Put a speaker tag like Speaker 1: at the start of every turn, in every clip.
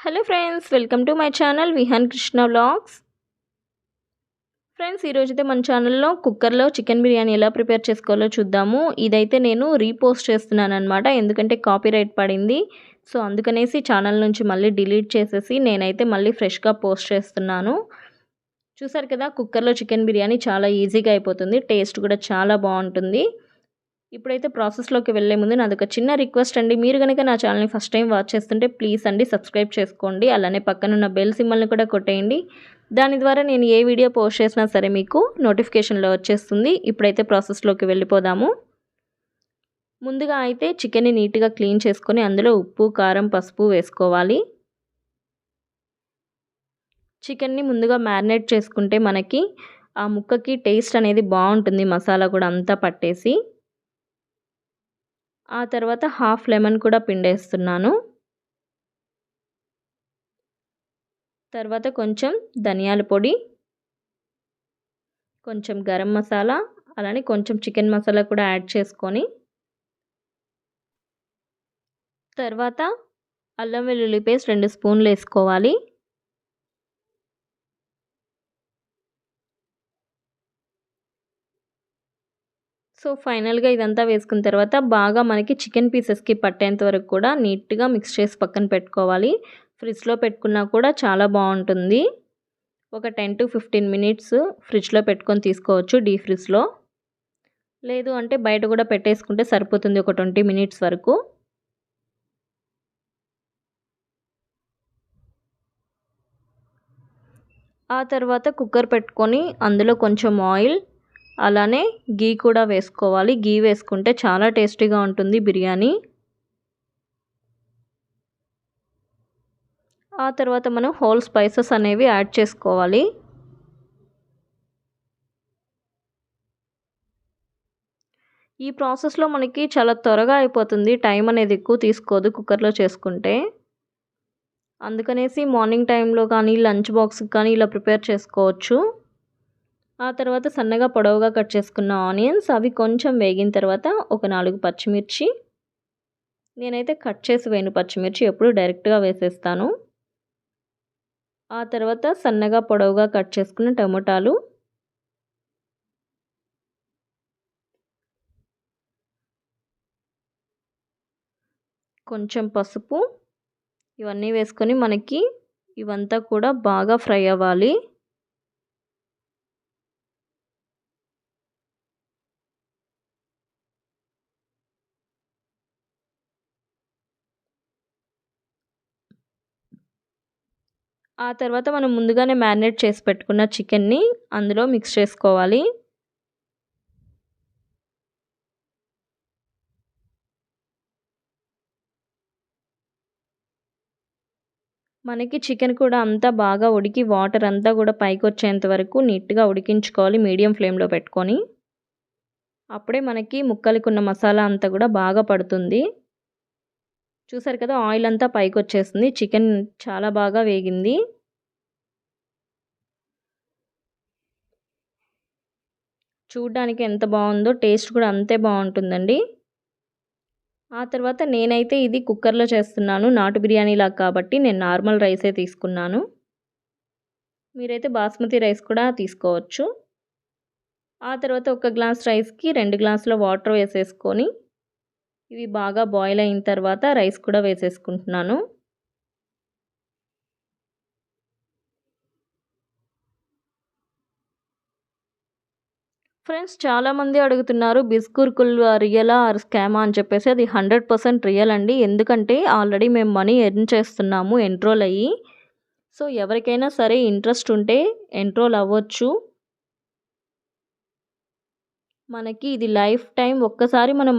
Speaker 1: Hello friends, welcome to my channel Vihan Krishna vlogs. Friends, ఈరోజైతే మన ఛానల్లో కుక్కర్లో చికెన్ బిర్యానీ ఎలా ప్రిపేర్ చేసుకోవాలో చూద్దాము. ఇదైతే నేను రీపోస్ట్ చేస్తున్నాను అనమాట, ఎందుకంటే కాపీరైట్ పడింది. సో అందుకనేసి ఛానల్ నుంచి మళ్ళీ డిలీట్ చేసేసి నేనైతే మళ్ళీ ఫ్రెష్గా పోస్ట్ చేస్తున్నాను. చూసారు కదా, కుక్కర్లో చికెన్ బిర్యానీ చాలా ఈజీగా అయిపోతుంది, టేస్ట్ కూడా చాలా బాగుంటుంది. ఇప్పుడైతే ప్రాసెస్లోకి వెళ్ళే ముందు నాదొక చిన్న రిక్వెస్ట్ అండి. మీరు కనుక నా ఛానల్ని ఫస్ట్ టైం వాచ్ చేస్తుంటే ప్లీజ్ అండి సబ్స్క్రైబ్ చేసుకోండి. అలానే పక్కనున్న బెల్ సింబల్ని కూడా కొట్టేయండి. దాని ద్వారా నేను ఏ వీడియో పోస్ట్ చేసినా సరే మీకు నోటిఫికేషన్లో వచ్చేస్తుంది. ఇప్పుడైతే ప్రాసెస్లోకి వెళ్ళిపోదాము. ముందుగా అయితే చికెన్ని నీట్గా క్లీన్ చేసుకొని అందులో ఉప్పు, కారం, పసుపు వేసుకోవాలి. చికెన్ని ముందుగా మ్యారినేట్ చేసుకుంటే మనకి ఆ ముక్కకి టేస్ట్ అనేది బాగుంటుంది, మసాలా కూడా అంతా పట్టేసి. ఆ తర్వాత హాఫ్ లెమన్ కూడా పిండేస్తున్నాను. తర్వాత కొంచెం ధనియాల పొడి, కొంచెం గరం మసాలా, అలానే కొంచెం చికెన్ మసాలా కూడా యాడ్ చేసుకొని, తర్వాత అల్లం వెల్లుల్లి పేస్ట్ 2 స్పూన్లు వేసుకోవాలి. సో ఫైనల్గా ఇదంతా వేసుకున్న తర్వాత బాగా మనకి చికెన్ పీసెస్కి పట్టేంత వరకు కూడా నీట్గా మిక్స్ చేసి పక్కన పెట్టుకోవాలి. ఫ్రిడ్జ్లో పెట్టుకున్నా కూడా చాలా బాగుంటుంది. ఒక 10 to 15 మినిట్స్ ఫ్రిడ్జ్లో పెట్టుకొని తీసుకోవచ్చు, డీప్ ఫ్రిడ్జ్లో. లేదు అంటే బయట కూడా పెట్టేసుకుంటే సరిపోతుంది, ఒక 20 మినిట్స్ వరకు. ఆ తర్వాత కుక్కర్ పెట్టుకొని అందులో కొంచెం ఆయిల్, అలానే గీ కూడా వేసుకోవాలి. గీ వేసుకుంటే చాలా టేస్టీగా ఉంటుంది బిర్యానీ. ఆ తర్వాత మనం హోల్ స్పైసెస్ అనేవి యాడ్ చేసుకోవాలి. ఈ ప్రాసెస్లో మనకి చాలా త్వరగా అయిపోతుంది, టైం అనేది ఎక్కువ తీసుకోదు కుక్కర్లో చేసుకుంటే. అందుకనేసి మార్నింగ్ టైంలో కానీ లంచ్ బాక్స్కి కానీ ఇలా ప్రిపేర్ చేసుకోవచ్చు. ఆ తర్వాత సన్నగా పొడవుగా కట్ చేసుకున్న ఆనియన్స్, అవి కొంచెం వేగిన తర్వాత ఒక 4 పచ్చిమిర్చి, నేనైతే కట్ చేసి వేయను పచ్చిమిర్చి, ఎప్పుడు డైరెక్ట్గా వేసేస్తాను. ఆ తర్వాత సన్నగా పొడవుగా కట్ చేసుకున్న టమోటాలు, కొంచెం పసుపు, ఇవన్నీ వేసుకొని మనకి ఇవంతా కూడా బాగా ఫ్రై అవ్వాలి. ఆ తర్వాత మనం ముందుగానే మ్యారినేట్ చేసి పెట్టుకున్న చికెన్ని అందులో మిక్స్ చేసుకోవాలి. మనకి చికెన్ కూడా అంతా బాగా ఉడికి వాటర్ అంతా కూడా పైకి వచ్చేంత వరకు నీట్గా ఉడికించుకోవాలి, మీడియం ఫ్లేమ్లో పెట్టుకొని. అప్పుడే మనకి ముక్కలకి ఉన్న మసాలా అంతా కూడా బాగా పడుతుంది. చూసారు కదా, ఆయిల్ అంతా పైకి వచ్చేస్తుంది, చికెన్ చాలా బాగా వేగింది. చూడ్డానికి ఎంత బాగుందో, టేస్ట్ కూడా అంతే బాగుంటుందండి. ఆ తర్వాత నేనైతే ఇది కుక్కర్లో చేస్తున్నాను, నాటు బిర్యానీ లాగా, కాబట్టి నేను నార్మల్ రైసే తీసుకున్నాను. మీరైతే బాస్మతి రైస్ కూడా తీసుకోవచ్చు. ఆ తర్వాత ఒక గ్లాస్ రైస్కి 2 గ్లాసుల వాటర్ వేసేసుకొని ఇవి బాగా బాయిల్ అయిన తర్వాత రైస్ కూడా వేసేసుకుంటున్నాను. ఫ్రెండ్స్, చాలామంది అడుగుతున్నారు బిస్కుర్కుల్ రియలా ఆర్ స్కామా అని చెప్పేసి. అది 100% రియల్ అండి, ఎందుకంటే ఆల్రెడీ మేము మనీ ఎర్న్ చేస్తున్నాము ఎన్రోల్ అయ్యి. సో ఎవరికైనా సరే ఇంట్రెస్ట్ ఉంటే ఎన్రోల్ అవ్వచ్చు. మనకి ఇది లైఫ్ టైం, ఒక్కసారి మనం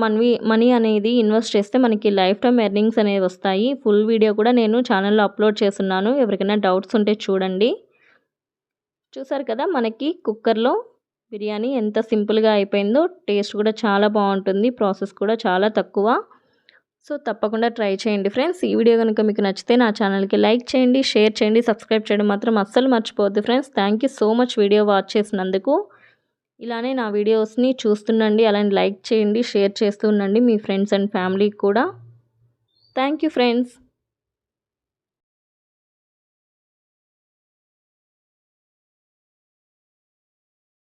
Speaker 1: మనీ అనేది ఇన్వెస్ట్ చేస్తే మనకి లైఫ్ టైం ఎర్నింగ్స్ అనేవి వస్తాయి. ఫుల్ వీడియో కూడా నేను ఛానల్లో అప్లోడ్ చేస్తున్నాను, ఎవరికైనా డౌట్స్ ఉంటే చూడండి. చూసారు కదా, మనకి కుక్కర్లో బిర్యానీ ఎంత సింపుల్గా అయిపోయిందో, టేస్ట్ కూడా చాలా బాగుంటుంది, ప్రాసెస్ కూడా చాలా తక్కువ. సో తప్పకుండా ట్రై చేయండి ఫ్రెండ్స్. ఈ వీడియో కనుక మీకు నచ్చితే నా ఛానల్కి లైక్ చేయండి, షేర్ చేయండి, సబ్స్క్రైబ్ చేయడం మాత్రం అస్సలు మర్చిపోవద్దు friends. Thank you so much video watch చేసినందుకు. ఇలానే నా వీడియోస్ని చూస్తుండండి, అలానే లైక్ చేయండి, షేర్ చేస్తూ ఉండండి మీ ఫ్రెండ్స్ అండ్ ఫ్యామిలీకి కూడా. Thank you friends.